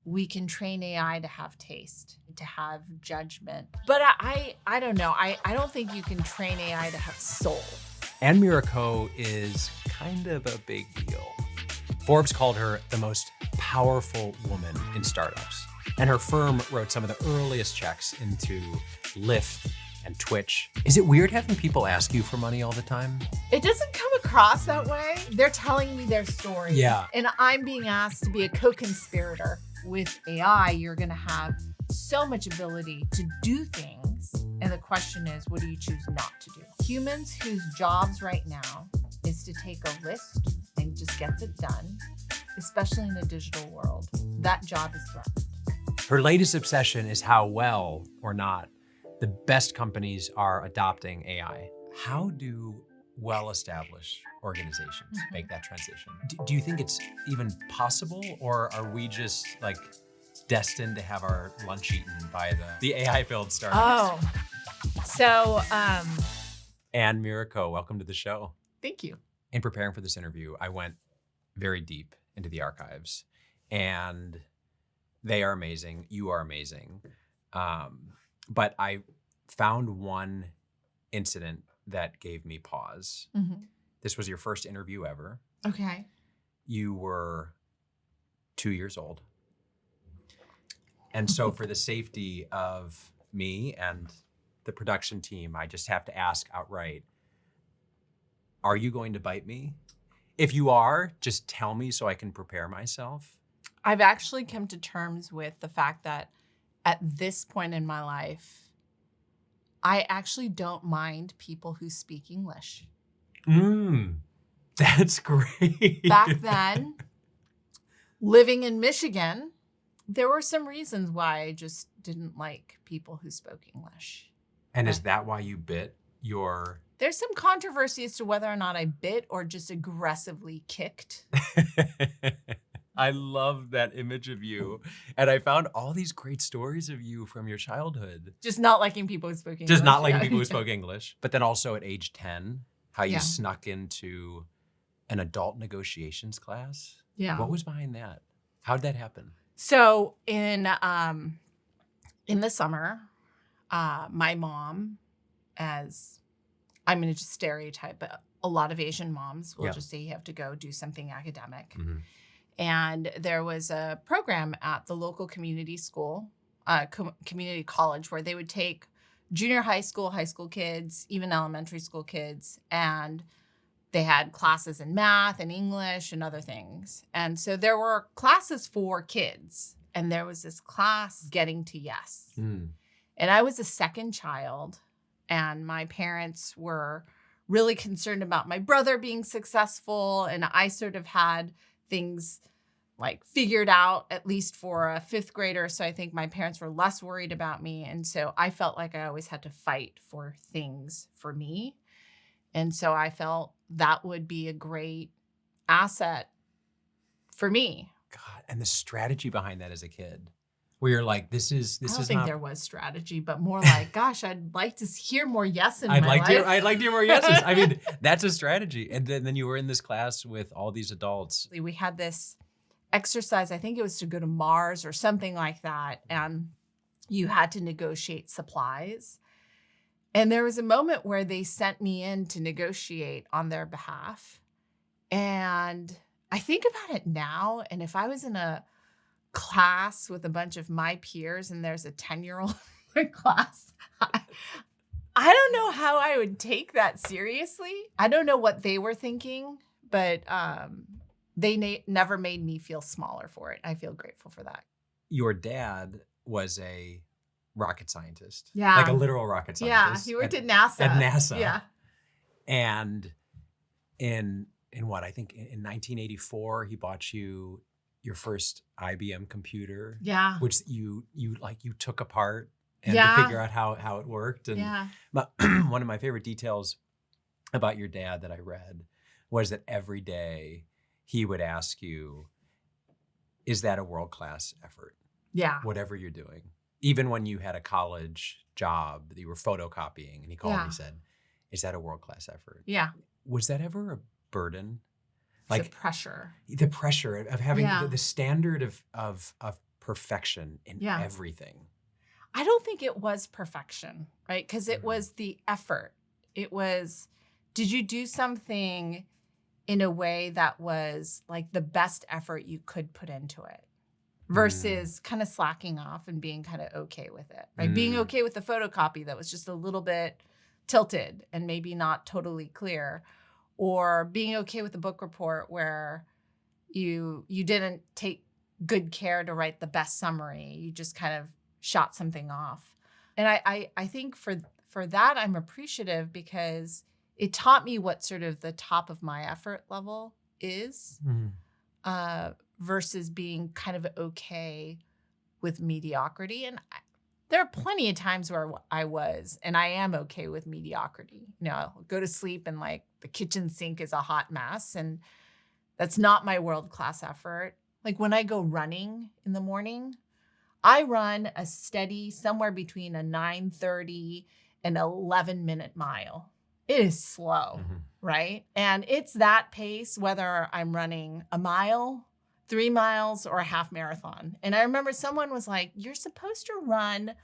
we can train AI to have taste, to have judgment. But I don't know. I don't think you can train AI to have soul. And Miura-Ko is kind of a big deal. Forbes called her the most powerful woman in startups. And her firm wrote some of the earliest checks into Lyft and Twitch. Is it weird having people ask you for money all the time? It doesn't come across that way. They're telling me their story. Yeah. And I'm being asked to be a co-conspirator. With AI, you're going to have so much ability to do things. And the question is, what do you choose not to do? Humans whose jobs right now is to take a list and just gets it done, especially in a digital world, that job is threatened. Her latest obsession is how well or not the best companies are adopting AI. How do well-established organizations make that transition? Do you think it's even possible, or are we just like destined to have our lunch eaten by the AI-filled startups? Oh, so And Miura-Ko, welcome to the show. thank you. In preparing for this interview, I went very deep into the archives, and they are amazing. You are amazing. But I found one incident that gave me pause. Mm-hmm. This was your first interview ever. Okay. You were 2 years old. And so for the safety of me and the production team, I just have to ask outright, are you going to bite me? If you are, just tell me so I can prepare myself. I've actually come to terms with the fact that at this point in my life, I actually don't mind people who speak English. That's great. Back then, living in Michigan, there were some reasons why I just didn't like people who spoke English. And is that why you bit your... There's some controversy as to whether or not I bit or just aggressively kicked. I love that image of you. And I found all these great stories of you from your childhood. Just not liking people who spoke English. Just not liking people who spoke English. But then also at age 10, how you Yeah. snuck into an adult negotiations class. Yeah. What was behind that? How'd that happen? So in the summer, my mom, as I'm going to just stereotype, but a lot of Asian moms will just say you have to go do something academic. Mm-hmm. And there was a program at the local community school, community college, where they would take junior high school kids, even elementary school kids, and they had classes in math and English and other things. And so there were classes for kids, and there was this class getting to yes. Mm. And I was a second child, and my parents were really concerned about my brother being successful, and I sort of had things like figured out, at least for a fifth grader. So I think my parents were less worried about me. And so I felt like I always had to fight for things for me. And so I felt that would be a great asset for me. God, and the strategy behind that as a kid, where you're like, this is I don't not... think there was strategy, but more like, gosh, I'd like to hear more yes in my life. I'd like to hear more yeses. I mean, that's a strategy. And then you were in this class with all these adults. We had this exercise, I think it was to go to Mars or something like that. And you had to negotiate supplies. And there was a moment where they sent me in to negotiate on their behalf. And I think about it now. And if I was in a class with a bunch of my peers and there's a 10-year-old in my class, I don't know how I would take that seriously. I don't know what they were thinking, but they never made me feel smaller for it. I feel grateful for that. Your dad was a rocket scientist. Yeah. Like a literal rocket scientist. Yeah, he worked at NASA. At NASA. Yeah. And in what, I think in 1984, he bought you your first IBM computer. Yeah. Which you took apart and Yeah. to figure out how it worked. And Yeah. one of my favorite details about your dad that I read was that every day he would ask you, is that a world-class effort? Yeah. Whatever you're doing. Even when you had a college job that you were photocopying, and he called me and said, is that a world-class effort? Yeah. Was that ever a burden? Like the pressure. The pressure of having the standard of perfection in Yeah. everything. I don't think it was perfection, right? Because it was the effort. It was, did you do something in a way that was like the best effort you could put into it versus kind of slacking off and being kind of okay with it, right? Being okay with the photocopy that was just a little bit tilted and maybe not totally clear, or being okay with the book report where you didn't take good care to write the best summary. You just kind of shot something off. And I think for that, I'm appreciative because it taught me what sort of the top of my effort level is versus being kind of okay with mediocrity. And there are plenty of times where I was, and I am okay with mediocrity. You know, I'll go to sleep and like the kitchen sink is a hot mess, and that's not my world-class effort. Like when I go running in the morning, I run a steady somewhere between a 9:30 and 11-minute mile. It is slow, right? And it's that pace whether I'm running a mile, 3 miles, or a half marathon. And I remember someone was like, you're supposed to run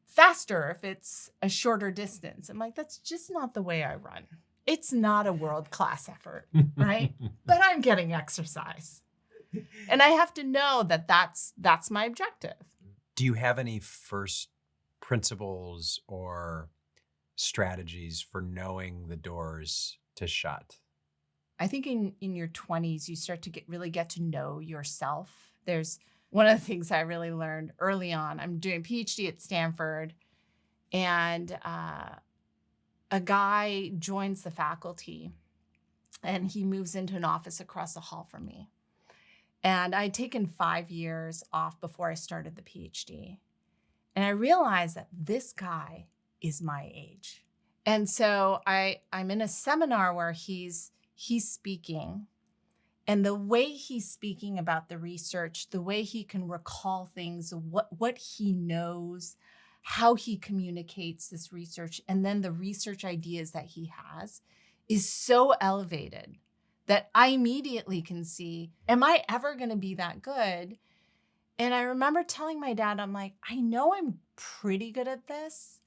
faster if it's a shorter distance. I'm like, that's just not the way I run. It's not a world-class effort, right? But I'm getting exercise. And I have to know that that's my objective. Do you have any first principles or strategies for knowing the doors to shut? I think in your 20s, you start to really get to know yourself. There's one of the things I really learned early on. I'm doing a PhD at Stanford, and a guy joins the faculty, and he moves into an office across the hall from me. And I'd taken 5 years off before I started the PhD. And I realized that this guy is my age. And so I'm in a seminar where he's speaking. And the way he's speaking about the research, the way he can recall things, what he knows, how he communicates this research, and then the research ideas that he has is so elevated that I immediately can see, am I ever going to be that good? And I remember telling my dad, I'm like, I know I'm pretty good at this,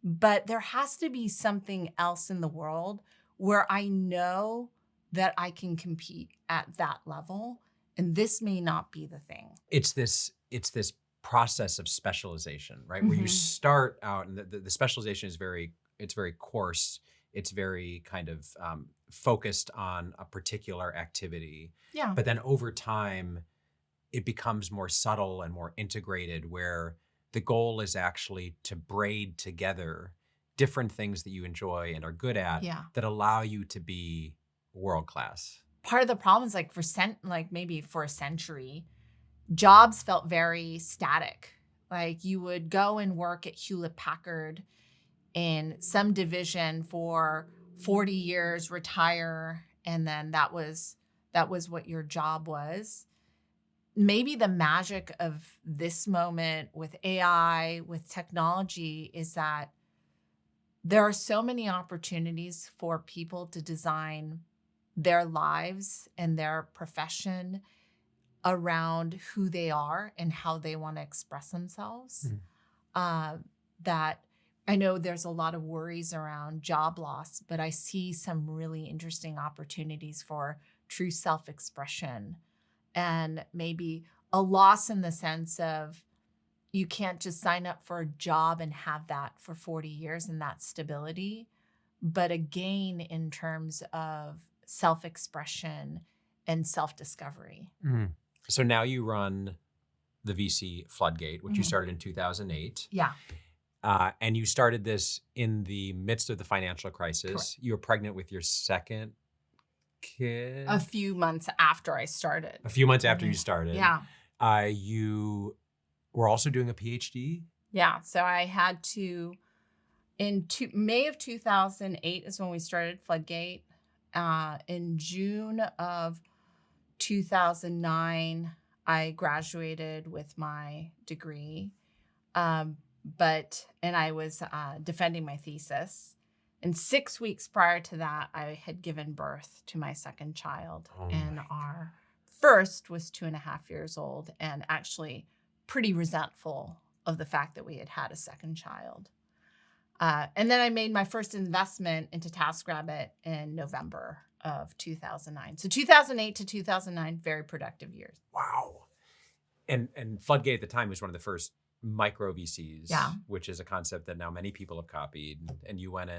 but there has to be something else in the world where I know that I can compete at that level. And this may not be the thing. It's this process of specialization, right? Where you start out, and the specialization is very coarse. It's very kind of focused on a particular activity. Yeah. But then over time, it becomes more subtle and more integrated, where the goal is actually to braid together different things that you enjoy and are good at that allow you to be world class. Part of the problem is maybe for a century, jobs felt very static. Like you would go and work at Hewlett-Packard in some division for 40 years, retire, and then that was what your job was. Maybe the magic of this moment with AI, with technology, is that there are so many opportunities for people to design their lives and their profession around who they are and how they want to express themselves. That I know there's a lot of worries around job loss, but I see some really interesting opportunities for true self-expression, and maybe a loss in the sense of you can't just sign up for a job and have that for 40 years and that stability, but a gain in terms of self-expression and self-discovery. So now you run the VC Floodgate, which you started in 2008. Yeah. And you started this in the midst of the financial crisis. Correct. You were pregnant with your second kid? A few months after I started. A few months after you started. Yeah. You were also doing a PhD? Yeah. So I had to, May of 2008 is when we started Floodgate. In June of 2009, I graduated with my degree. And I was defending my thesis. And 6 weeks prior to that, I had given birth to my second child and our first was 2.5 years old and actually pretty resentful of the fact that we had had a second child. And then I made my first investment into TaskRabbit in November of 2009. So 2008 to 2009, very productive years. Wow. And Floodgate at the time was one of the first micro VCs, Yeah. which is a concept that now many people have copied. And you went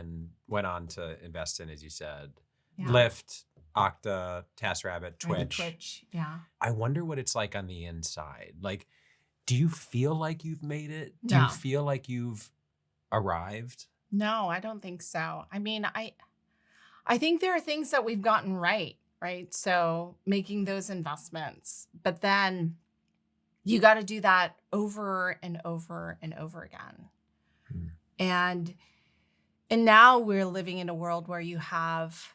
on to invest in, as you said, Yeah. Lyft, Okta, TaskRabbit, Twitch. Twitch, yeah. I wonder what it's like on the inside. Like, do you feel like you've made it? Do No. you feel like you've arrived? No, I don't think so. I mean, I think there are things that we've gotten right? So making those investments, but then you got to do that over and over and over again. And now we're living in a world where you have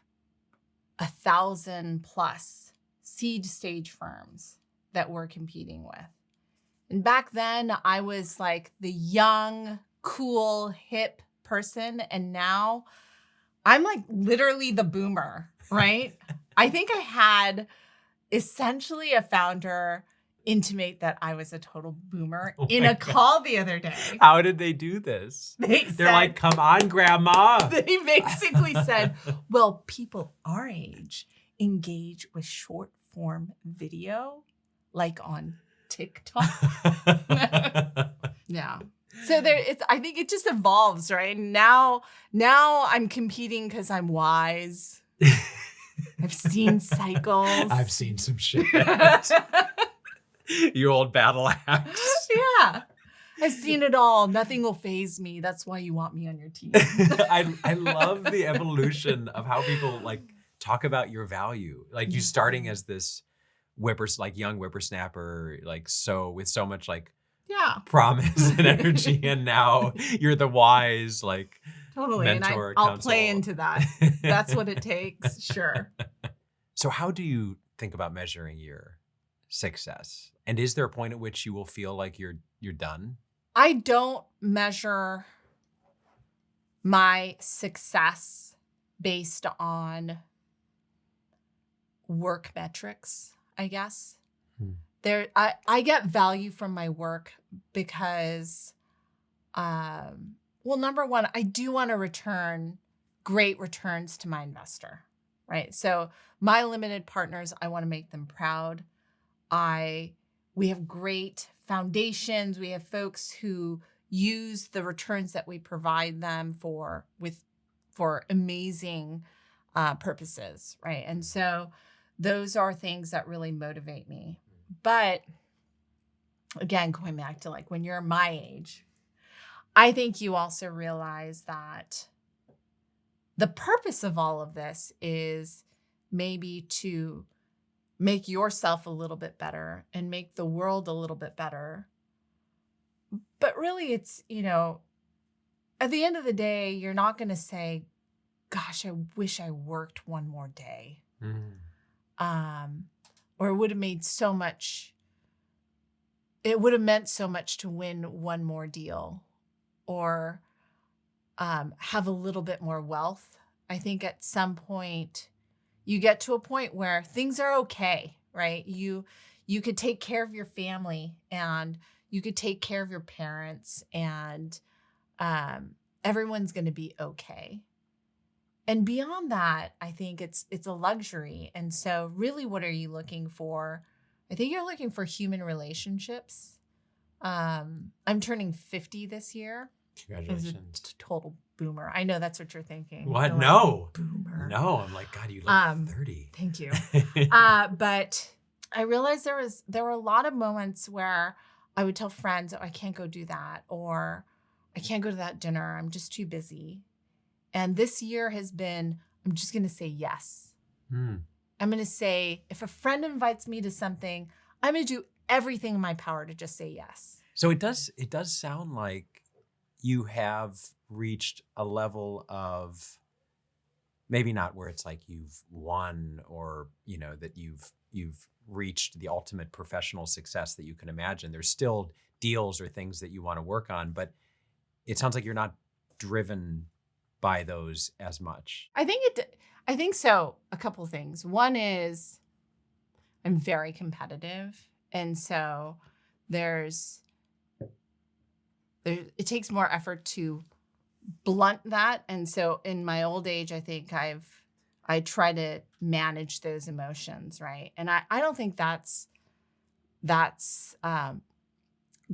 1,000+ seed stage firms that we're competing with. And back then I was like the young, cool, hip person. And now I'm like literally the boomer, right? I think I had essentially a founder intimate that I was a total boomer in a call the other day. How did they do this? They're like, come on, grandma. They basically said, well, people our age engage with short form video, like on TikTok. Yeah. So I think it just evolves, right? Now I'm competing because I'm wise. I've seen cycles. I've seen some shit. You old battle axe. Yeah. I've seen it all. Nothing will faze me. That's why you want me on your team. I love the evolution of how people like talk about your value. Like you starting as this young whippersnapper, like with so much like promise and energy, and now you're the wise totally mentor. And I'll play into that. That's what it takes. Sure. So how do you think about measuring your success? And is there a point at which you will feel like you're done? I don't measure my success based on work metrics, I guess. I get value from my work because, number one, I do want to return great returns to my investor, right? So my limited partners, I want to make them proud. We have great foundations. We have folks who use the returns that we provide them for amazing purposes, right? And so those are things that really motivate me. But again, going back to when you're my age, I think you also realize that the purpose of all of this is maybe to make yourself a little bit better and make the world a little bit better. But really it's, at the end of the day, you're not going to say, gosh, I wish I worked one more day. Or it would have meant so much to win one more deal or have a little bit more wealth. I think at some point you get to a point where things are okay, right? You could take care of your family and you could take care of your parents and everyone's going to be okay. And beyond that, I think it's a luxury. And so really, what are you looking for? I think you're looking for human relationships. I'm turning 50 this year. Congratulations. As a total boomer. I know that's what you're thinking. What? You're No. Boomer. No, I'm like, God, you look 30. Thank you. But I realized there were a lot of moments where I would tell friends, oh, I can't go do that, or I can't go to that dinner. I'm just too busy. And this year has been, I'm just going to say yes. I'm going to say, if a friend invites me to something, I'm going to do everything in my power to just say yes. So it does sound like you have reached a level of maybe not where it's like you've won or, that you've reached the ultimate professional success that you can imagine. There's still deals or things that you want to work on, but it sounds like you're not driven by those as much. I think so. A couple of things. One is I'm very competitive. And so it takes more effort to blunt that. And so in my old age, I think I try to manage those emotions, right? And I don't think that's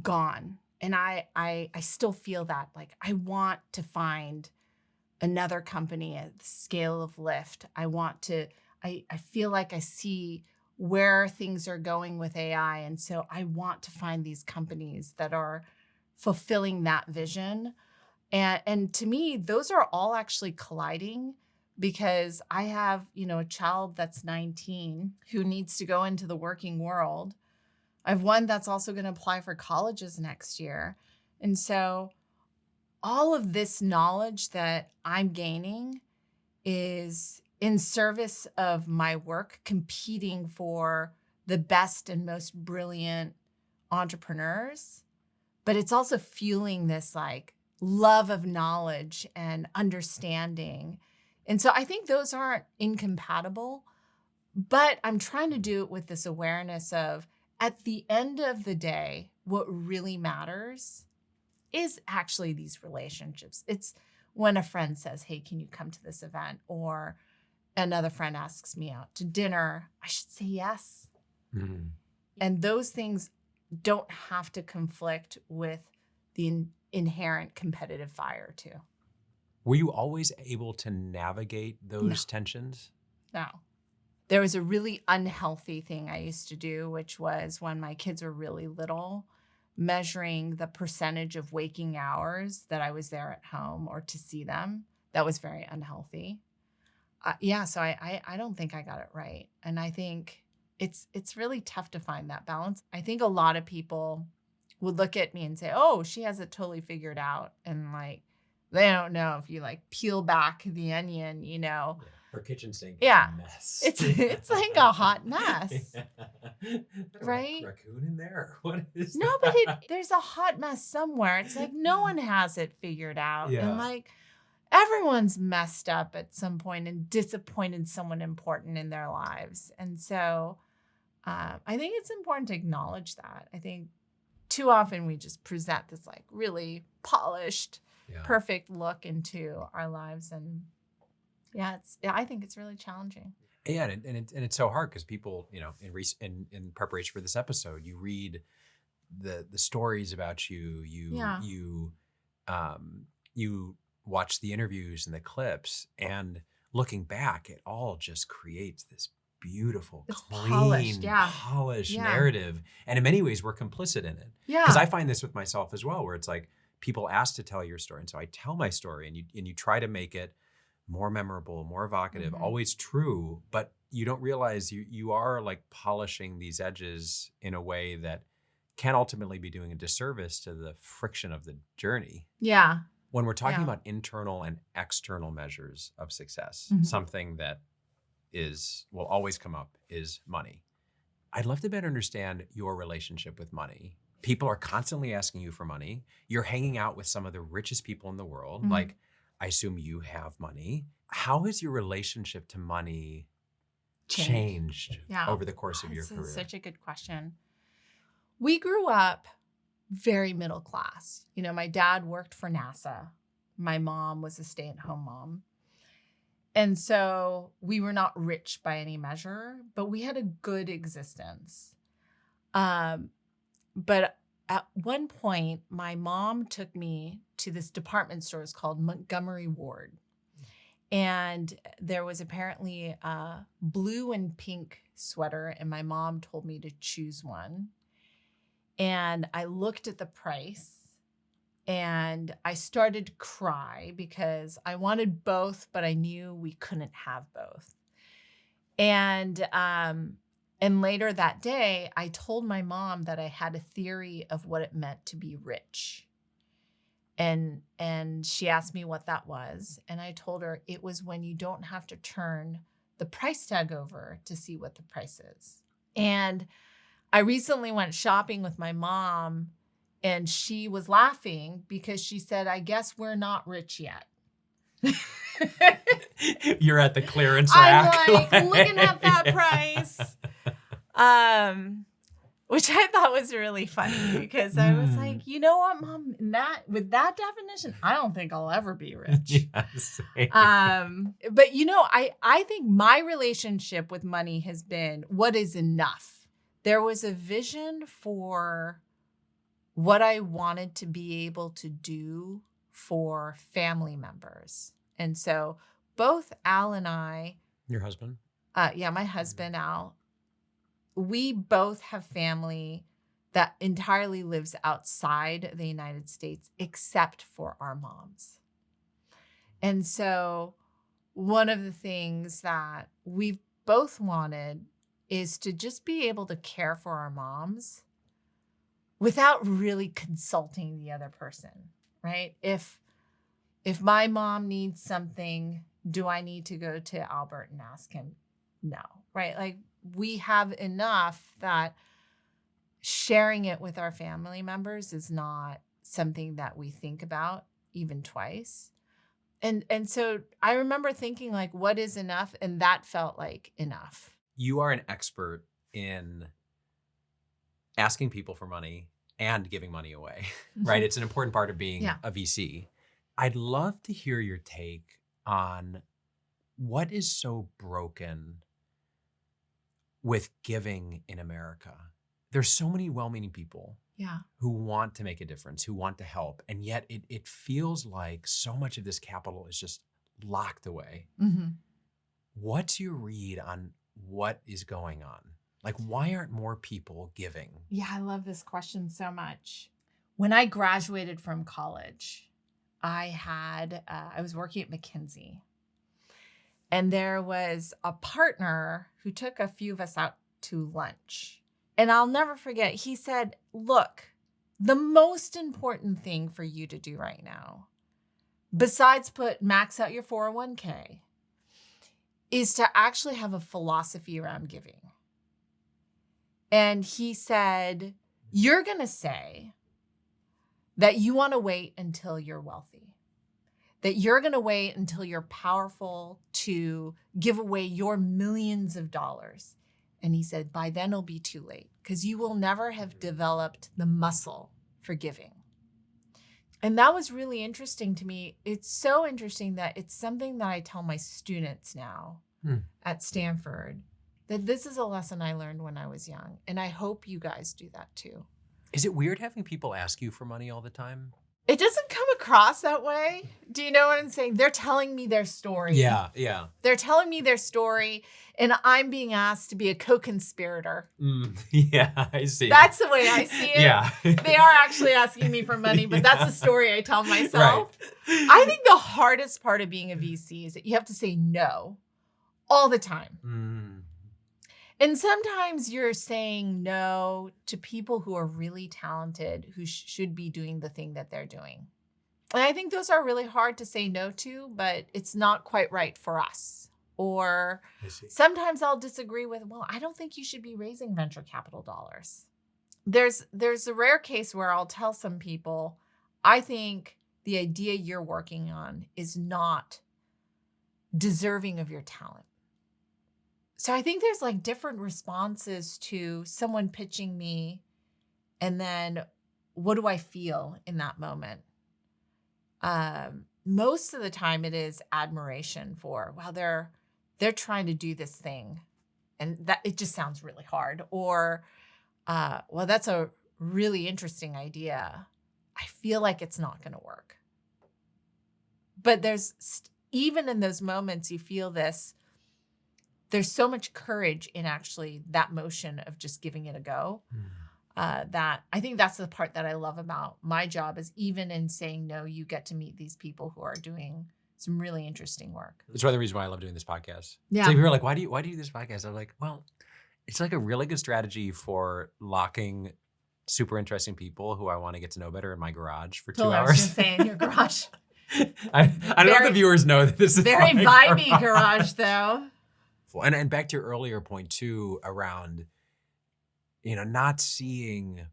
gone. And I still feel that, like, I want to find another company at the scale of Lyft. I feel like I see where things are going with AI. And so I want to find these companies that are fulfilling that vision. And to me, those are all actually colliding, because I have, a child that's 19 who needs to go into the working world. I have one that's also going to apply for colleges next year. And so all of this knowledge that I'm gaining is in service of my work, competing for the best and most brilliant entrepreneurs. But it's also fueling this like love of knowledge and understanding. And so I think those aren't incompatible, but I'm trying to do it with this awareness of, at the end of the day, what really matters is actually these relationships. It's when a friend says, hey, can you come to this event? Or another friend asks me out to dinner, I should say yes. Mm-hmm. And those things don't have to conflict with the inherent competitive fire too. Were you always able to navigate those tensions? No. There was a really unhealthy thing I used to do, which was when my kids were really little, measuring the percentage of waking hours that I was there at home or to see them. That was very unhealthy. So I don't think I got it right. And I think it's really tough to find that balance. I think a lot of people would look at me and say, oh, she has it totally figured out. And like, they don't know if you like peel back the onion, Yeah. Her kitchen sink is a mess. It's like a hot mess. Yeah. Right? Raccoon in there? What is No, that? but there's a hot mess somewhere. It's like no one has it figured out. Yeah. And like everyone's messed up at some point and disappointed someone important in their lives. And so I think it's important to acknowledge that. I think too often we just present this like really polished, perfect look into our lives. And I think it's really challenging. Yeah, and it's so hard because people, in preparation for this episode, you read the stories about you, you watch the interviews and the clips, and looking back, it all just creates this beautiful, clean, polished narrative. And in many ways, we're complicit in it. Yeah. Because I find this with myself as well, where it's like people ask to tell your story, and so I tell my story, and you try to make it more memorable, more evocative, always true, but you don't realize you are like polishing these edges in a way that can ultimately be doing a disservice to the friction of the journey. Yeah. When we're talking about internal and external measures of success, something that will always come up is money. I'd love to better understand your relationship with money. People are constantly asking you for money. You're hanging out with some of the richest people in the world. Like, I assume you have money. How has your relationship to money changed over the course of your career? That's such a good question. We grew up very middle class. My dad worked for NASA. My mom was a stay-at-home mom. And so we were not rich by any measure, but we had a good existence. But at one point, my mom took me to this department store called Montgomery Ward. And there was apparently a blue and pink sweater, and my mom told me to choose one. And I looked at the price, and I started to cry because I wanted both, but I knew we couldn't have both. And later that day, I told my mom that I had a theory of what it meant to be rich. And she asked me what that was. And I told her it was when you don't have to turn the price tag over to see what the price is. And I recently went shopping with my mom, and she was laughing because she said, I guess we're not rich yet. You're at the clearance rack. I'm like looking at that price. Which I thought was really funny because I was like, you know what, Mom, with that definition, I don't think I'll ever be rich. Yes. But you know, I think my relationship with money has been what is enough. There was a vision for what I wanted to be able to do for family members. And so both Al and I, Your husband? my husband, Al, we both have family that entirely lives outside the United States, except for our moms. And so one of the things that we've both wanted is to just be able to care for our moms without really consulting the other person, right? If my mom needs something, do I need to go to Albert and ask him? No, right? Like, we have enough that sharing it with our family members is not something that we think about even twice. And so I remember thinking, like, what is enough? And that felt like enough. You are an expert in asking people for money and giving money away, right? It's an important part of being a VC. I'd love to hear your take on what is so broken with giving in America. There's so many well-meaning people who want to make a difference, who want to help. And yet it feels like so much of this capital is just locked away. Mm-hmm. What's your read on what is going on? Like, why aren't more people giving? Yeah, I love this question so much. When I graduated from college, I was working at McKinsey. And there was a partner who took a few of us out to lunch. And I'll never forget, he said, look, the most important thing for you to do right now, besides max out your 401k, is to actually have a philosophy around giving. And he said, you're going to say that you want to wait until you're wealthy, that you're going to wait until you're powerful to give away your millions of dollars. And he said, by then it'll be too late because you will never have developed the muscle for giving. And that was really interesting to me. It's so interesting that it's something that I tell my students now at Stanford, that this is a lesson I learned when I was young. And I hope you guys do that too. Is it weird having people ask you for money all the time? It doesn't come across that way. Do you know what I'm saying? They're telling me their story. Yeah. They're telling me their story, and I'm being asked to be a co-conspirator. Yeah, I see. That's the way I see it. Yeah. They are actually asking me for money, but that's the story I tell myself. Right. I think the hardest part of being a VC is that you have to say no all the time. And sometimes you're saying no to people who are really talented, who should be doing the thing that they're doing. And I think those are really hard to say no to, but it's not quite right for us. Or sometimes I'll disagree with, well, I don't think you should be raising venture capital dollars. There's a rare case where I'll tell some people, I think the idea you're working on is not deserving of your talent. So I think there's like different responses to someone pitching me, and then what do I feel in that moment? Most of the time it is admiration for, wow, they're trying to do this thing and that it just sounds really hard. Or, well, that's a really interesting idea. I feel like it's not going to work. But even in those moments, you feel this. There's so much courage in actually that motion of just giving it a go. That I think that's the part that I love about my job is even in saying no, you get to meet these people who are doing some really interesting work. It's one of the reasons why I love doing this podcast. Yeah. So people are like, why do you do this podcast? I'm like, well, it's like a really good strategy for locking super interesting people who I want to get to know better in my garage for 2 hours. I was going to say in your garage. I don't know if the viewers know that this is very vibey garage though. And back to your earlier point too, around, not seeing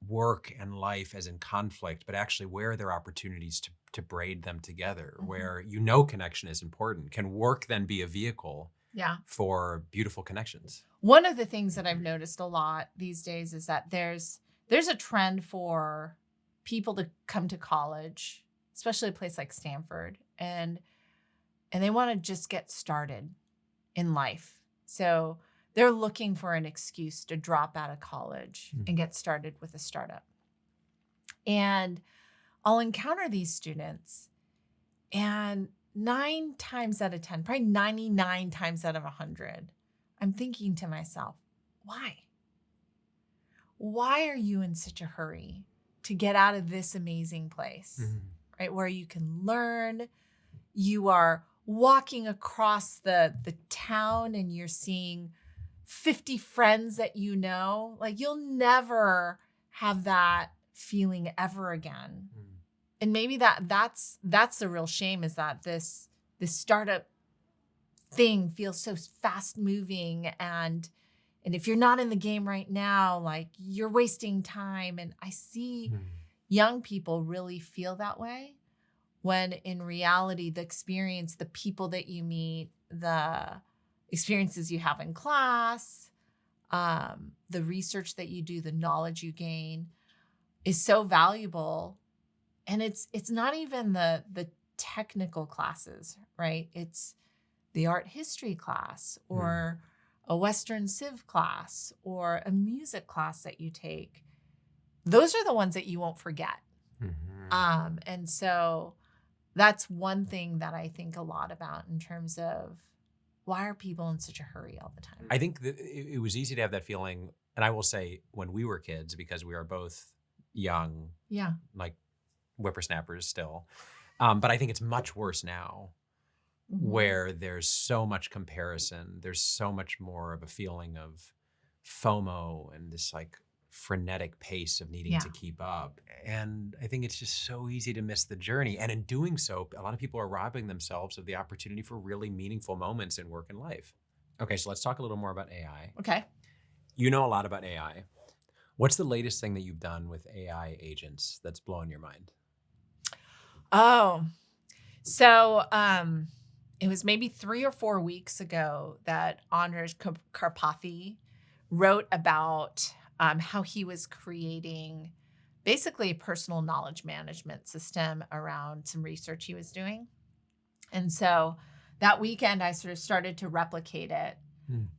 work and life as in conflict, but actually where are there opportunities to braid them together, where connection is important. Can work then be a vehicle Yeah. for beautiful connections. One of the things that I've noticed a lot these days is that there's a trend for people to come to college, especially a place like Stanford, and they want to just get started in life. So they're looking for an excuse to drop out of college and get started with a startup. And I'll encounter these students, and 9 times out of 10, probably 99 times out of 100, I'm thinking to myself, why? Why are you in such a hurry to get out of this amazing place, right? Where you can learn, you are walking across the town and you're seeing 50 friends that you know. Like, you'll never have that feeling ever again. And maybe that's the real shame, is that this startup thing feels so fast moving, and if you're not in the game right now, like, you're wasting time. And I see young people really feel that way, when in reality, the experience, the people that you meet, the experiences you have in class, the research that you do, the knowledge you gain is so valuable. And it's not even the technical classes, right? It's the art history class, or a Western Civ class, or a music class that you take. Those are the ones that you won't forget. And so that's one thing that I think a lot about in terms of, why are people in such a hurry all the time? I think that it was easy to have that feeling. And I will say, when we were kids, because we are both young, like whippersnappers still. But I think it's much worse now, where there's so much comparison. There's so much more of a feeling of FOMO and this like frenetic pace of needing to keep up. And I think it's just so easy to miss the journey. And in doing so, a lot of people are robbing themselves of the opportunity for really meaningful moments in work and life. Okay, so let's talk a little more about AI. Okay. You know a lot about AI. What's the latest thing that you've done with AI agents that's blown your mind? Oh, so it was maybe 3 or 4 weeks ago that Andrej Karpathy wrote about how he was creating basically a personal knowledge management system around some research he was doing. And so that weekend, I sort of started to replicate it.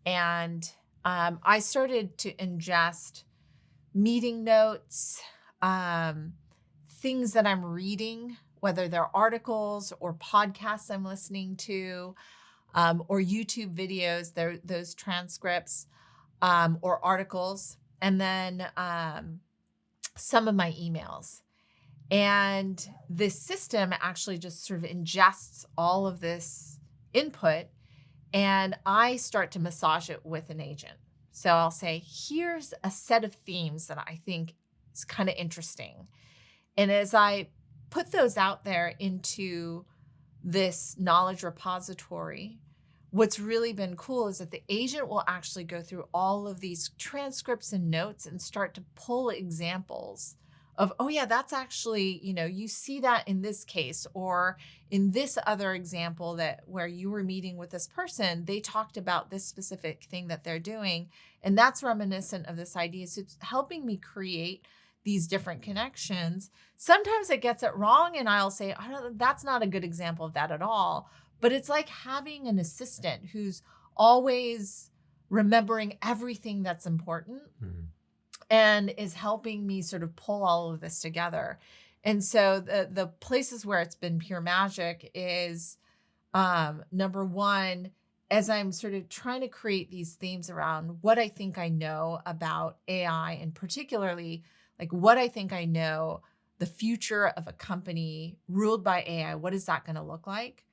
And I started to ingest meeting notes, things that I'm reading, whether they're articles or podcasts I'm listening to, or YouTube videos, those transcripts, or articles, and then some of my emails. And this system actually just sort of ingests all of this input, and I start to massage it with an agent. So I'll say, here's a set of themes that I think is kind of interesting. And as I put those out there into this knowledge repository, what's really been cool is that the agent will actually go through all of these transcripts and notes and start to pull examples of, oh yeah, that's actually, you see that in this case, or in this other example that where you were meeting with this person, they talked about this specific thing that they're doing. And that's reminiscent of this idea. So it's helping me create these different connections. Sometimes it gets it wrong, and I'll say, that's not a good example of that at all. But it's like having an assistant who's always remembering everything that's important and is helping me sort of pull all of this together. And so the places where it's been pure magic is, number one, as I'm sort of trying to create these themes around what I think I know about AI, and particularly like what I think I know the future of a company ruled by AI, what is that going to look like?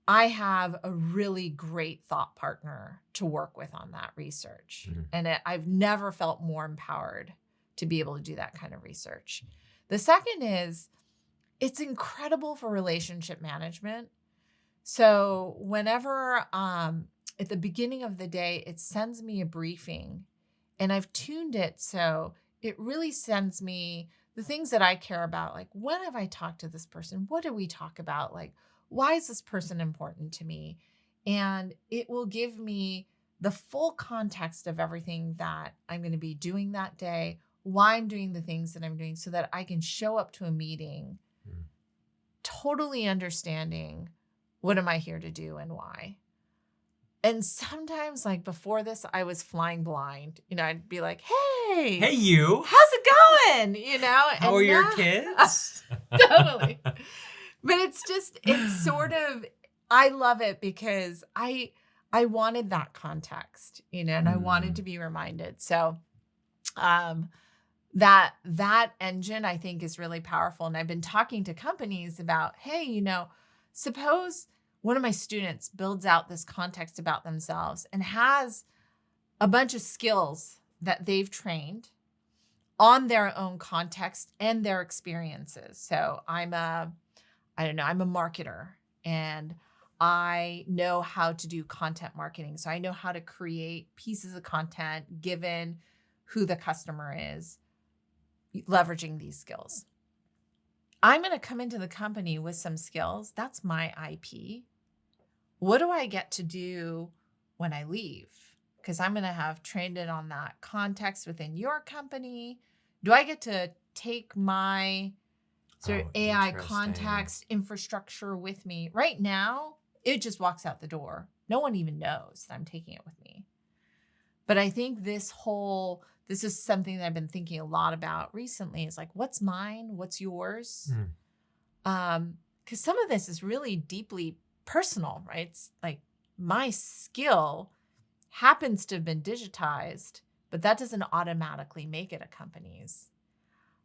I have a really great thought partner to work with on that research. And I've never felt more empowered to be able to do that kind of research. The second is, it's incredible for relationship management. So whenever at the beginning of the day, it sends me a briefing, and I've tuned it so it really sends me the things that I care about. Like, when have I talked to this person? What did we talk about? Like, why is this person important to me? and it will give me the full context of everything that I'm going to be doing that day, why I'm doing the things that I'm doing, so that I can show up to a meeting totally understanding what am I here to do and why. And sometimes, like before this, I was flying blind. I'd be like, hey, you. how's it going? How are your kids? Totally. But it's sort of, I love it because I wanted that context, and I wanted to be reminded. So that engine, I think, is really powerful. And I've been talking to companies about, hey, suppose one of my students builds out this context about themselves and has a bunch of skills that they've trained on their own context and their experiences. So I'm a marketer, and I know how to do content marketing. So I know how to create pieces of content given who the customer is, leveraging these skills. I'm going to come into the company with some skills. That's my IP. What do I get to do when I leave? Because I'm going to have trained it on that context within your company. Do I get to take my sort of AI context infrastructure with me? Right now, it just walks out the door. No one even knows that I'm taking it with me. But I think this is something that I've been thinking a lot about recently, is like, what's mine? What's yours? Because some of this is really deeply personal, right? It's like my skill happens to have been digitized, but that doesn't automatically make it a company's.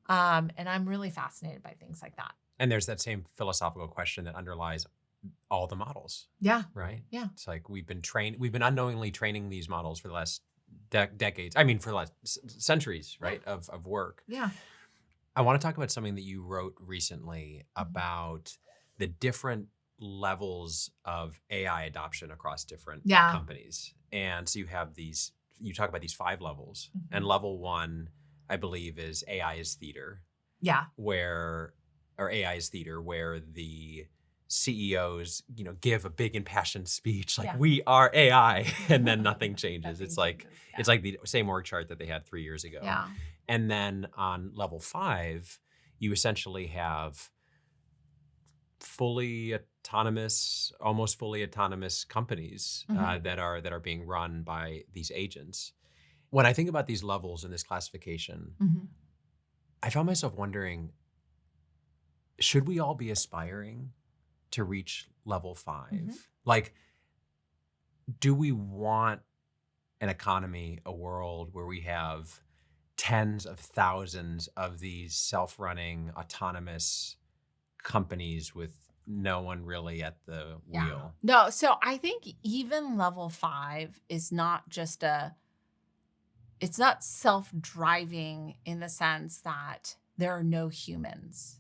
And I'm really fascinated by things like that. And there's that same philosophical question that underlies all the models. Yeah. Right? Yeah. It's like we've been unknowingly training these models for the last decades. I mean, for the last centuries, right? Of work. Yeah. I want to talk about something that you wrote recently about the different levels of AI adoption across different companies. And so you talk about these 5 levels, and level 1, I believe, is AI is theater. Yeah. Where the CEOs, give a big impassioned speech like, we are AI, and then nothing changes. It's like the same org chart that they had 3 years ago. Yeah. And then on level 5, you essentially have almost fully autonomous companies that are being run by these agents. When I think about these levels in this classification, I found myself wondering, should we all be aspiring to reach level 5? Like, do we want an economy, a world where we have tens of thousands of these self-running autonomous companies with no one really at the wheel? No, so I think even level 5 is not just it's not self-driving in the sense that there are no humans.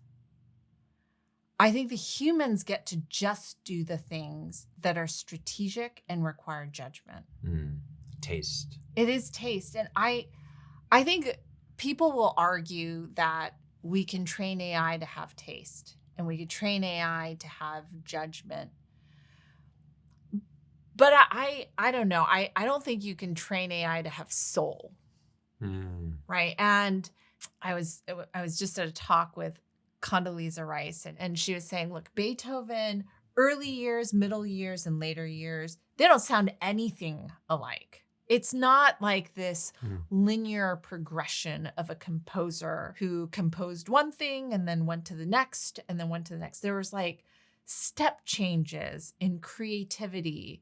I think the humans get to just do the things that are strategic and require judgment. Taste. It is taste. And I think people will argue that we can train AI to have taste, and we could train AI to have judgment. But I don't know. I don't think you can train AI to have soul. Right. And I was just at a talk with Condoleezza Rice, and she was saying, look, Beethoven, early years, middle years, and later years, they don't sound anything alike. It's not like this linear progression of a composer who composed one thing and then went to the next and then went to the next. There was like step changes in creativity.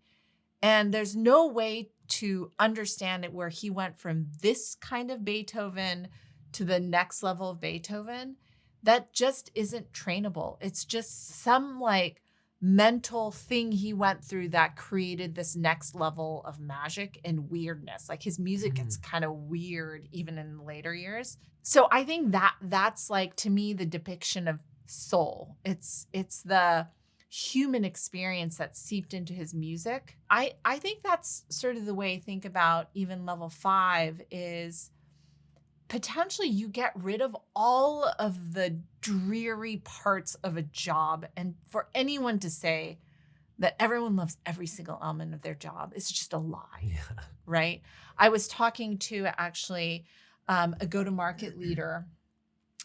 And there's no way to understand it where he went from this kind of Beethoven to the next level of Beethoven. That just isn't trainable. It's just some like mental thing he went through that created this next level of magic and weirdness. Like his music gets kind of weird even in the later years. So I think that's like, to me, the depiction of soul. It's the human experience that seeped into his music. I think that's sort of the way I think about even level 5 is potentially you get rid of all of the dreary parts of a job, and for anyone to say that everyone loves every single element of their job is just a lie, Yeah. right? I was talking to actually a go-to-market leader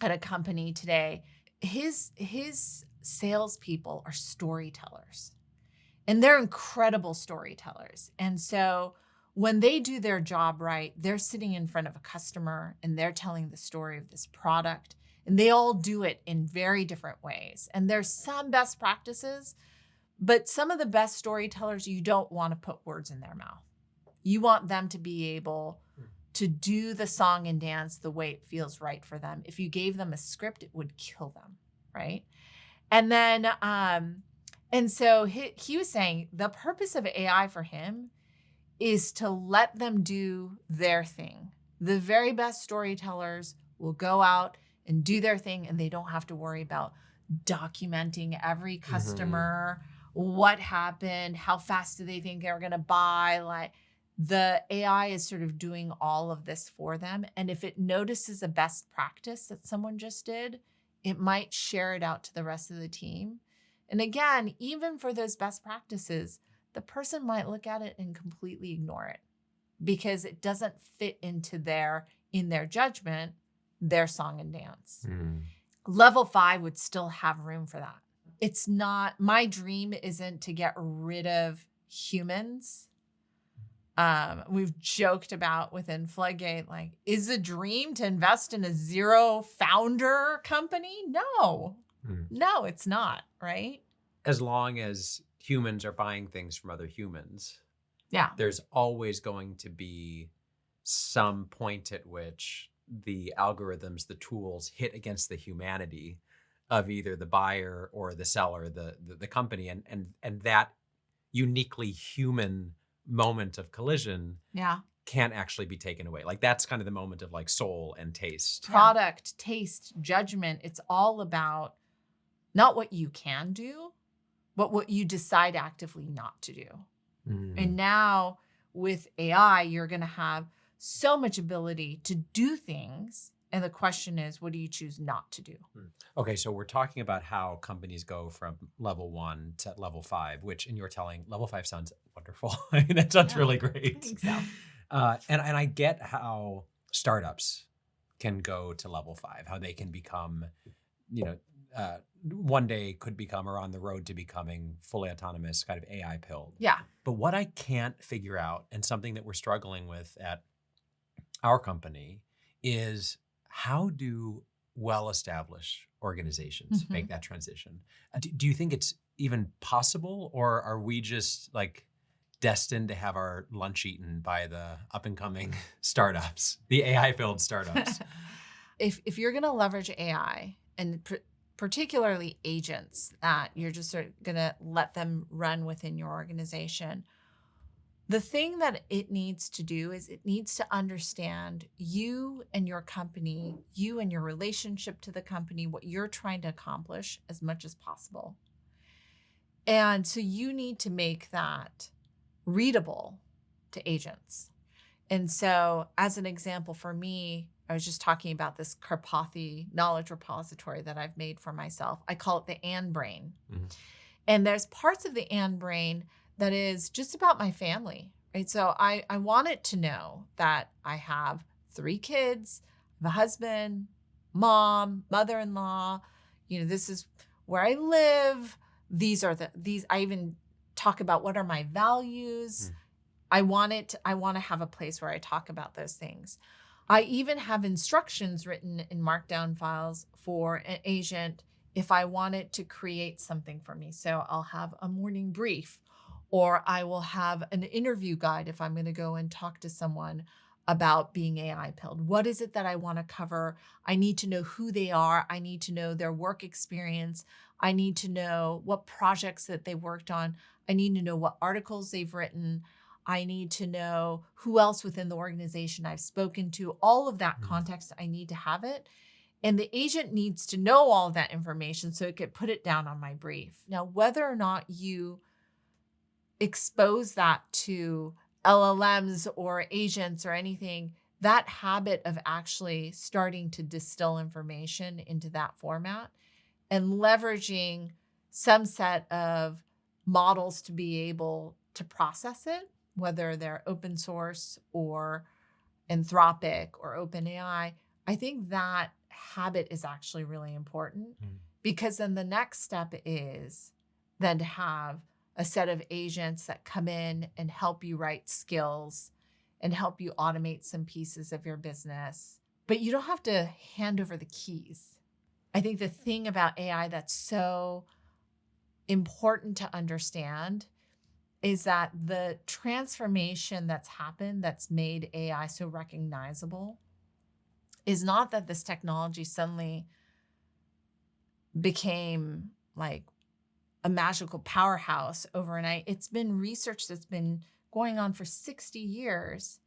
at a company today. His salespeople are storytellers, and they're incredible storytellers. And so when they do their job right, they're sitting in front of a customer and they're telling the story of this product. And they all do it in very different ways. And there's some best practices, but some of the best storytellers, you don't want to put words in their mouth. You want them to be able to do the song and dance the way it feels right for them. If you gave them a script, it would kill them, right? And then, and so he was saying the purpose of AI for him is to let them do their thing. The very best storytellers will go out and do their thing, and they don't have to worry about documenting every customer, what happened, how fast do they think they're going to buy. Like, the AI is sort of doing all of this for them. And if it notices a best practice that someone just did, it might share it out to the rest of the team. And again, even for those best practices, the person might look at it and completely ignore it because it doesn't fit into in their judgment, their song and dance. Level 5 would still have room for that. It's not, my dream isn't to get rid of humans. We've joked about within Floodgate, like, is the dream to invest in a 0 founder company? No, no, it's not, right? As long as humans are buying things from other humans, Yeah, there's always going to be some point at which the algorithms, the tools hit against the humanity of either the buyer or the seller, the company, and that uniquely human moment of collision yeah. can't actually be taken away. Like, that's kind of the moment of like soul and taste. Product, taste, judgment. It's all about not what you can do, but what you decide actively not to do. And now with AI, you're going to have so much ability to do things. And the question is, what do you choose not to do? Okay, so we're talking about how companies go from level 1 to level 5, which in your telling, level 5 sounds wonderful. I mean, that sounds really great. I think so. And I get how startups can go to level 5, how they can become, one day could become, or on the road to becoming, fully autonomous, kind of AI pilled. Yeah. But what I can't figure out, and something that we're struggling with at our company, is how do well-established organizations make that transition? Do you think it's even possible, or are we just like destined to have our lunch eaten by the up-and-coming startups, the AI-filled startups? If you're going to leverage AI, and particularly agents that you're just sort of going to let them run within your organization, the thing that it needs to do is it needs to understand you and your company, you and your relationship to the company, what you're trying to accomplish as much as possible. And so you need to make that readable to agents. And so as an example for me, I was just talking about this Karpathy knowledge repository that I've made for myself. I call it the Ann Brain. And there's parts of the Ann Brain that is just about my family, right? So I want it to know that I have 3 kids, I have a husband, mom, mother-in-law, this is where I live. These I even talk about what are my values. I want to have a place where I talk about those things. I even have instructions written in Markdown files for an agent if I want it to create something for me. So I'll have a morning brief, or I will have an interview guide if I'm going to go and talk to someone about being AI pilled. What is it that I want to cover? I need to know who they are. I need to know their work experience. I need to know what projects that they worked on. I need to know what articles they've written. I need to know who else within the organization I've spoken to. All of that context, I need to have it. And the agent needs to know all of that information so it could put it down on my brief. Now, whether or not you expose that to LLMs or agents or anything, that habit of actually starting to distill information into that format and leveraging some set of models to be able to process it, whether they're open source or Anthropic or OpenAI. I think that habit is actually really important because then the next step is then to have a set of agents that come in and help you write skills and help you automate some pieces of your business. But you don't have to hand over the keys. I think the thing about AI that's so important to understand is that the transformation that's happened that's made AI so recognizable is not that this technology suddenly became like a magical powerhouse overnight. It's been research that's been going on for 60 years.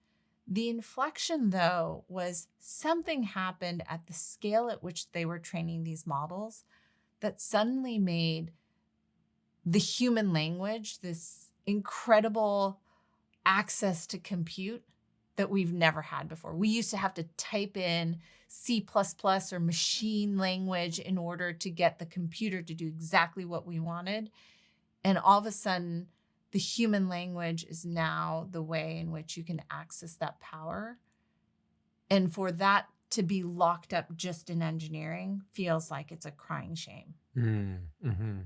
The inflection, though, was something happened at the scale at which they were training these models that suddenly made the human language this incredible access to compute that we've never had before. We used to have to type in C++ or machine language in order to get the computer to do exactly what we wanted. And all of a sudden, the human language is now the way in which you can access that power. And for that to be locked up just in engineering feels like it's a crying shame. Mm-hmm.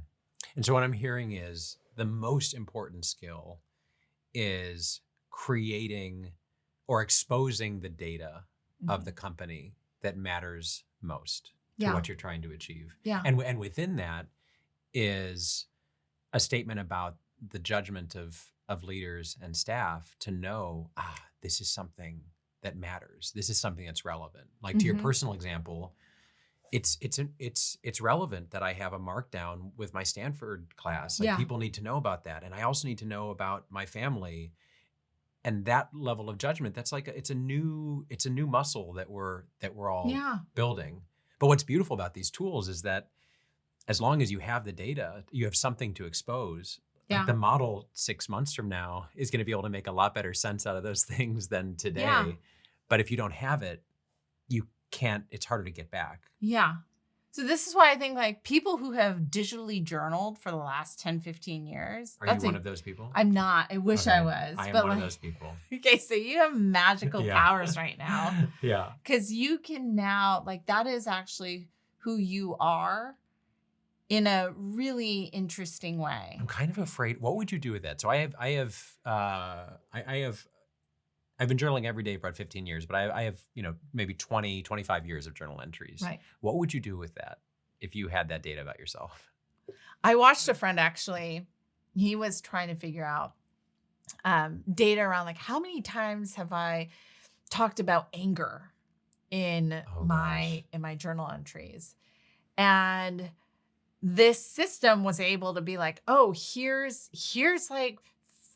And so what I'm hearing is the most important skill is creating or exposing the data of the company that matters most to what you're trying to achieve. Yeah. And within that is a statement about the judgment of leaders and staff to know, this is something that matters. This is something that's relevant. Like to your personal example, it's relevant that I have a markdown with my Stanford class. Like people need to know about that. And I also need to know about my family. And that level of judgment, that's like it's a new muscle that we're all building. But what's beautiful about these tools is that as long as you have the data, you have something to expose. Like the model 6 months from now is going to be able to make a lot better sense out of those things than today. Yeah. But if you don't have it, you can't, it's harder to get back. Yeah. So this is why I think like people who have digitally journaled for the last 10, 15 years. Are you one of those people? I'm not. I wish I was. I am one of those people. Okay, so you have magical powers right now. Yeah. Because you can now, like that is actually who you are in a really interesting way. I'm kind of afraid. What would you do with that? So I've been journaling every day for about 15 years, but I have, maybe 20, 25 years of journal entries. Right. What would you do with that if you had that data about yourself? I watched a friend actually, he was trying to figure out data around like how many times have I talked about anger in my journal entries. And this system was able to be like, oh, here's like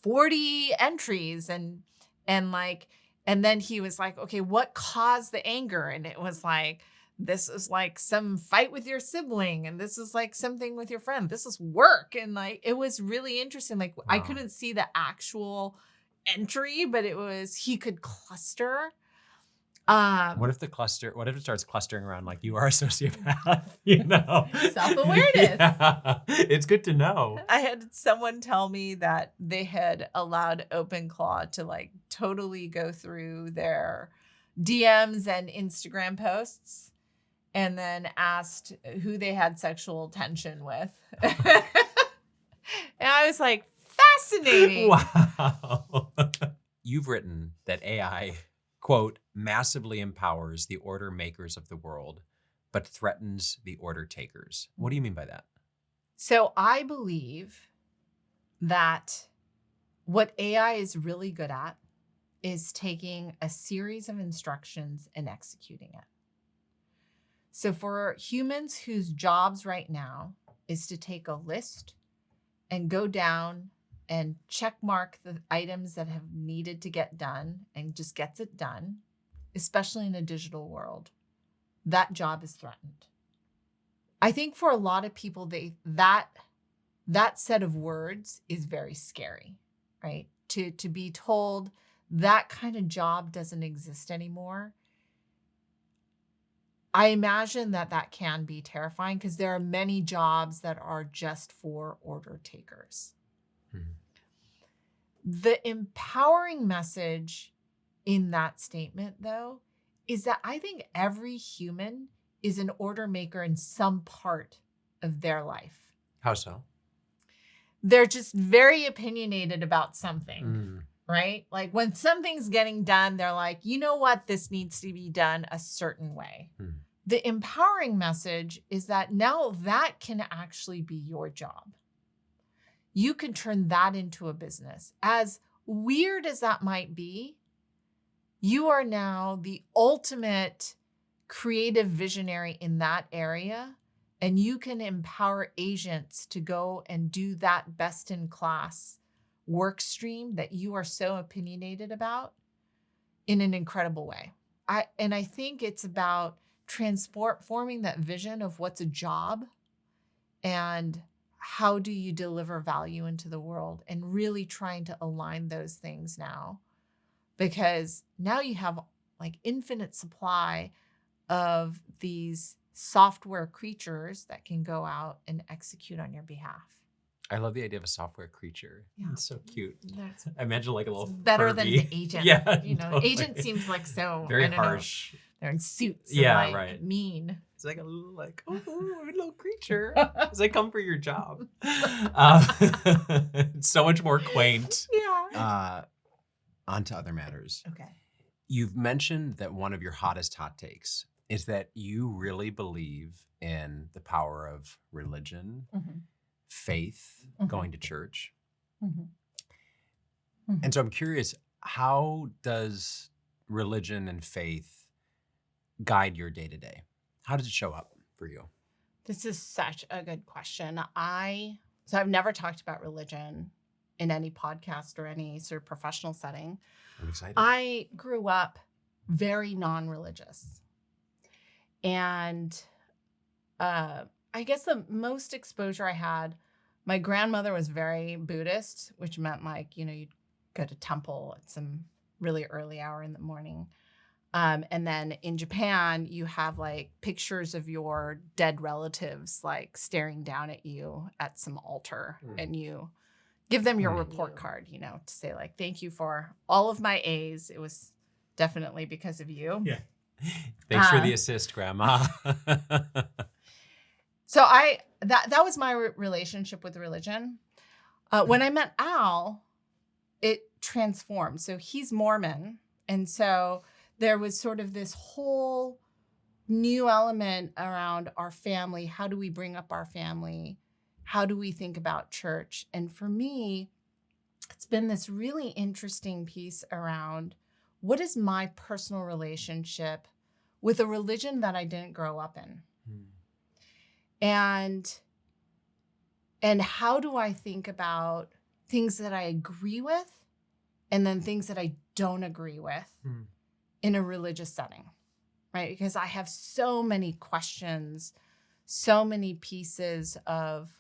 40 entries and then he was like, okay, what caused the anger? And it was like, this is like some fight with your sibling. And this is like something with your friend. This is work. And like, it was really interesting. Like I couldn't see the actual entry, but he could cluster. What if it starts clustering around like you are a sociopath, Self-awareness. Yeah. It's good to know. I had someone tell me that they had allowed OpenClaw to like totally go through their DMs and Instagram posts and then asked who they had sexual tension with. And I was like, fascinating. Wow. You've written that AI, quote, massively empowers the order makers of the world, but threatens the order takers. What do you mean by that? So I believe that what AI is really good at is taking a series of instructions and executing it. So for humans whose jobs right now is to take a list and go down and check mark the items that have needed to get done and just gets it done, especially in a digital world, that job is threatened. I think for a lot of people, that set of words is very scary, right? To be told that kind of job doesn't exist anymore. I imagine that can be terrifying because there are many jobs that are just for order takers. The empowering message in that statement, though, is that I think every human is an order maker in some part of their life. How so? They're just very opinionated about something, right? Like when something's getting done, they're like, you know what? This needs to be done a certain way. The empowering message is that now that can actually be your job. You can turn that into a business. As weird as that might be, you are now the ultimate creative visionary in that area, and you can empower agents to go and do that best in class work stream that you are so opinionated about in an incredible way. I think it's about transforming that vision of what's a job and how do you deliver value into the world, and really trying to align those things now, because now you have like infinite supply of these software creatures that can go out and execute on your behalf. I love the idea of a software creature. Yeah. It's so cute. That's I imagine like a little better than Furby. the agent. Yeah, You know, totally. agent seems like so Very I don't know, harsh. they're in suits. Yeah, and like right. mean. It's like a little a little creature. As I come for your job. It's so much more quaint. Yeah. On to other matters. Okay. You've mentioned that one of your hottest hot takes is that you really believe in the power of religion, faith, going to church. And so I'm curious, how does religion and faith guide your day-to-day? How does it show up for you? This is such a good question. So I've never talked about religion in any podcast or any sort of professional setting. I'm excited. I grew up very non-religious. And I guess the most exposure I had, my grandmother was very Buddhist, which meant like, you know, you'd go to temple at some really early hour in the morning. And then in Japan, you have like pictures of your dead relatives, like staring down at you at some altar, and you give them your report card, you know, to say like, thank you for all of my A's. It was definitely because of you. Yeah. Thanks for the assist, Grandma. So that was my relationship with religion. When I met Al, it transformed. So he's Mormon. And so there was sort of this whole new element around our family. How do we bring up our family? How do we think about church? And for me, it's been this really interesting piece around what is my personal relationship with a religion that I didn't grow up in? And how do I think about things that I agree with and then things that I don't agree with in a religious setting, right? Because I have so many questions, so many pieces of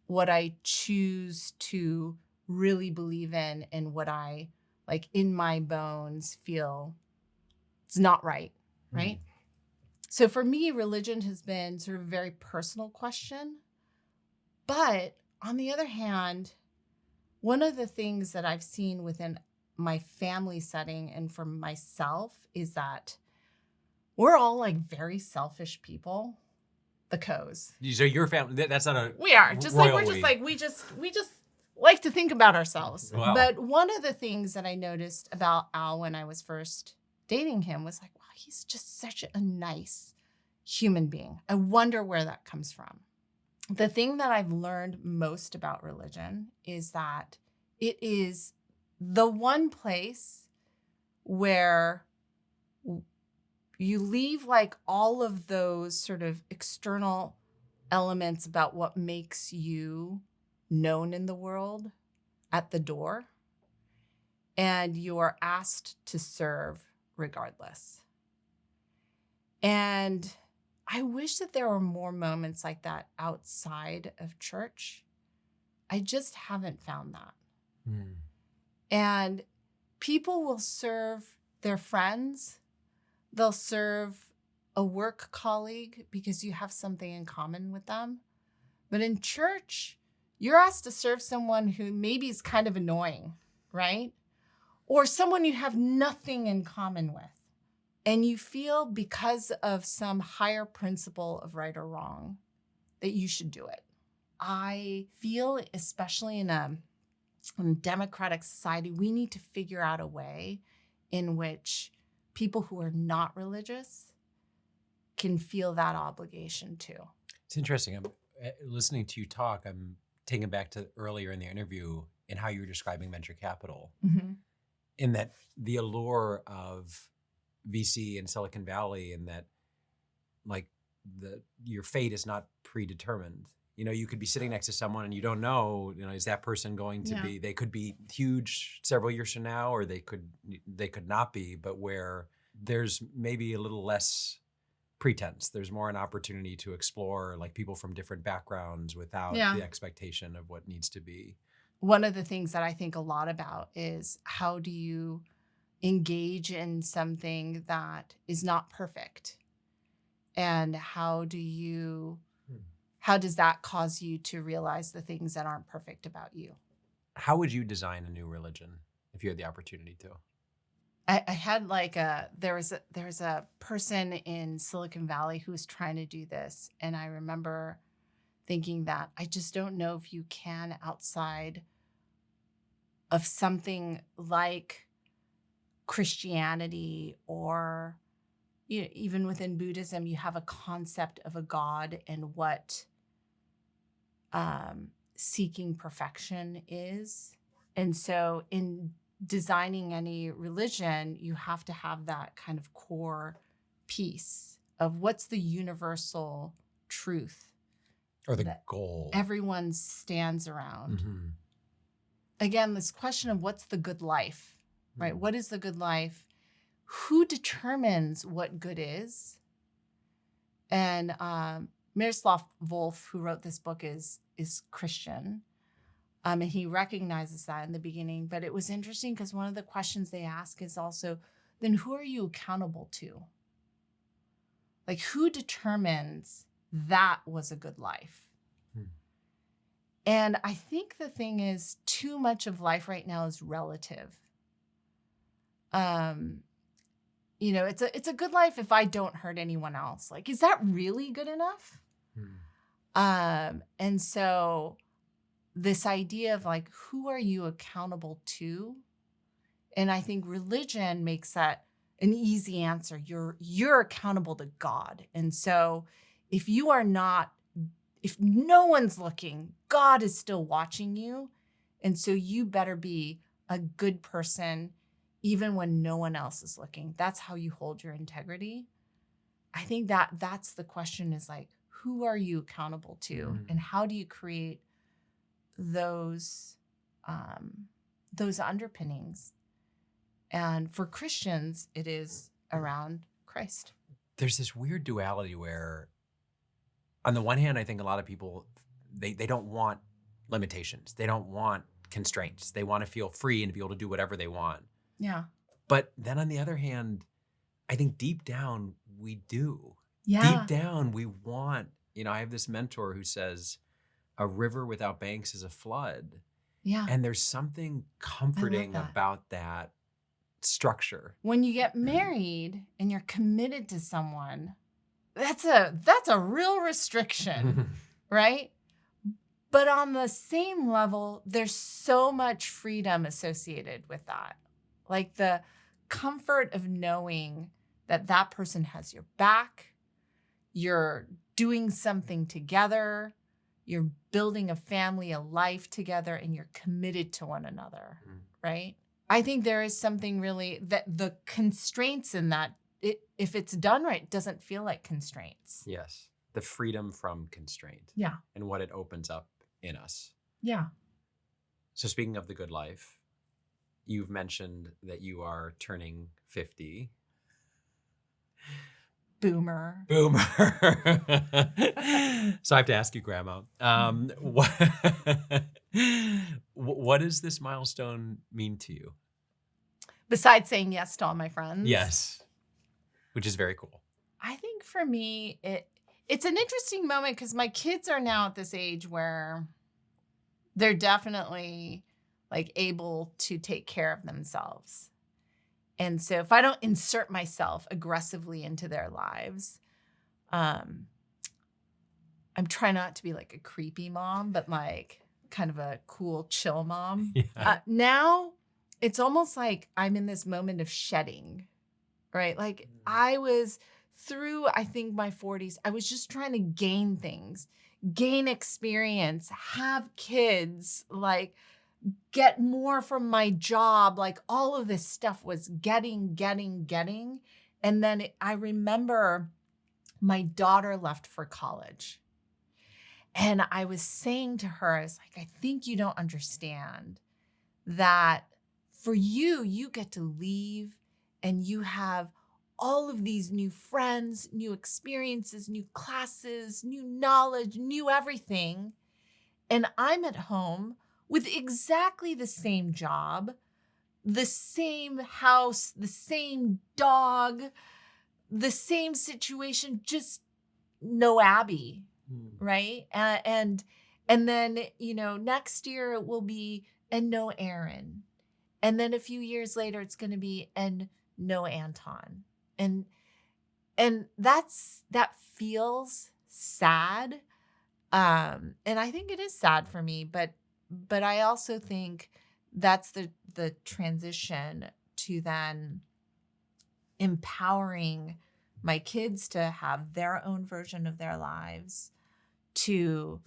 what I choose to really believe in and what I, like in my bones, feel it's not right, right? So for me, religion has been sort of a very personal question. But on the other hand, one of the things that I've seen within my family setting and for myself is that we're all like very selfish people, the Co's. So your family, that's not a We are just like, we're just like, we just like to think about ourselves. Wow. But one of the things that I noticed about Al when I was first dating him was like, wow, he's just such a nice human being. I wonder where that comes from. The thing that I've learned most about religion is that it is the one place where you leave like all of those sort of external elements about what makes you known in the world at the door, and you are asked to serve regardless. And I wish that there were more moments like that outside of church. I just haven't found that. And people will serve their friends. They'll serve a work colleague because you have something in common with them. But in church, you're asked to serve someone who maybe is kind of annoying. right? Or someone you have nothing in common with. And you feel because of some higher principle of right or wrong that you should do it. I feel, especially in a democratic society, we need to figure out a way in which people who are not religious can feel that obligation too. It's interesting. I'm listening to you talk. I'm taken back to earlier in the interview and how you were describing venture capital, in that the allure of VC in Silicon Valley, and that like your fate is not predetermined. You know, you could be sitting next to someone and you don't know, is that person going to be, they could be huge several years from now, or they could not be, but where there's maybe a little less pretense. There's more an opportunity to explore, like, people from different backgrounds without the expectation of what needs to be. One of the things that I think a lot about is, how do you engage in something that is not perfect? And how does that cause you to realize the things that aren't perfect about you? How would you design a new religion if you had the opportunity to? I had there was a person in Silicon Valley who was trying to do this. And I remember thinking that I just don't know if you can, outside of something like Christianity, or even within Buddhism, you have a concept of a God and what seeking perfection is. And so in designing any religion, you have to have that kind of core piece of what's the universal truth, or the goal everyone stands around. Again, this question of what's the good life, right? What is the good life? Who determines what good is? And Miroslav Volf, who wrote this book, is Christian. And he recognizes that in the beginning. But it was interesting because one of the questions they ask is also, then who are you accountable to? Like, who determines that was a good life? And I think the thing is, too much of life right now is relative. It's a good life if I don't hurt anyone else. Like, is that really good enough? And so this idea of like, who are you accountable to? And I think religion makes that an easy answer. You're accountable to God. And so if no one's looking, God is still watching you. And so you better be a good person even when no one else is looking. That's how you hold your integrity. I think that's the question, is like, who are you accountable to? And how do you create those underpinnings? And for Christians, it is around Christ. There's this weird duality where, on the one hand, I think a lot of people, they don't want limitations. They don't want constraints. They want to feel free and be able to do whatever they want. Yeah. But then on the other hand, I think deep down we do. Yeah. Deep down we want, I have this mentor who says, a river without banks is a flood. Yeah. And there's something comforting about that structure. When you get married and you're committed to someone, that's a real restriction, right? But on the same level, there's so much freedom associated with that. Like the comfort of knowing that that person has your back, you're doing something together, you're building a family, a life together, and you're committed to one another, right? I think there is something really, that the constraints in that, if it's done right, doesn't feel like constraints. Yes. The freedom from constraint. Yeah. And what it opens up in us. Yeah. So speaking of the good life, you've mentioned that you are turning 50. Boomer. So I have to ask you, Grandma, what does this milestone mean to you? Besides saying yes to all my friends? Yes, which is very cool. I think for me, it's an interesting moment because my kids are now at this age where they're definitely like able to take care of themselves. And so if I don't insert myself aggressively into their lives, I'm trying not to be like a creepy mom, but like kind of a cool, chill mom. Yeah. Now it's almost like I'm in this moment of shedding, right? Like I was through, I think, my 40s, I was just trying to gain things, gain experience, have kids, like get more from my job. Like all of this stuff was getting. And then I remember my daughter left for college. And I was saying to her, I was like, I think you don't understand that for you, you get to leave and you have all of these new friends, new experiences, new classes, new knowledge, new everything. And I'm at home with exactly the same job, the same house, the same dog, the same situation, just no Abby, right? And then, next year it will be, and no Aaron. And then a few years later, it's going to be, and no Anton. And that feels sad. And I think it is sad for me, but I also think that's the transition to then empowering my kids to have their own version of their lives, to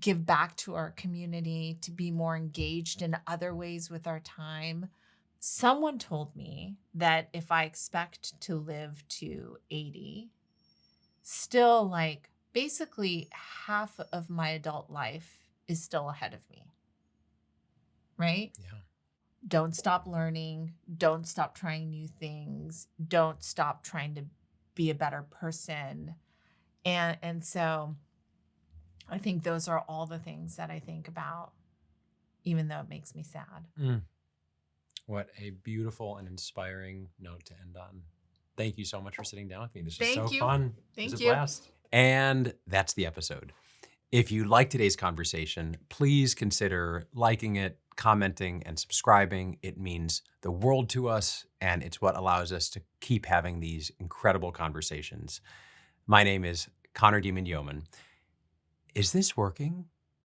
give back to our community, to be more engaged in other ways with our time. Someone told me that if I expect to live to 80, still like basically half of my adult life is still ahead of me, right? Yeah. Don't stop learning. Don't stop trying new things. Don't stop trying to be a better person. And so I think those are all the things that I think about, even though it makes me sad. What a beautiful and inspiring note to end on. Thank you so much for sitting down with me. This was Thank so you. fun. Thank It was you. a blast. And that's the episode. If you like today's conversation, please consider liking it, commenting, and subscribing. It means the world to us, and it's what allows us to keep having these incredible conversations. My name is Connor Demon Yeoman. Is this working?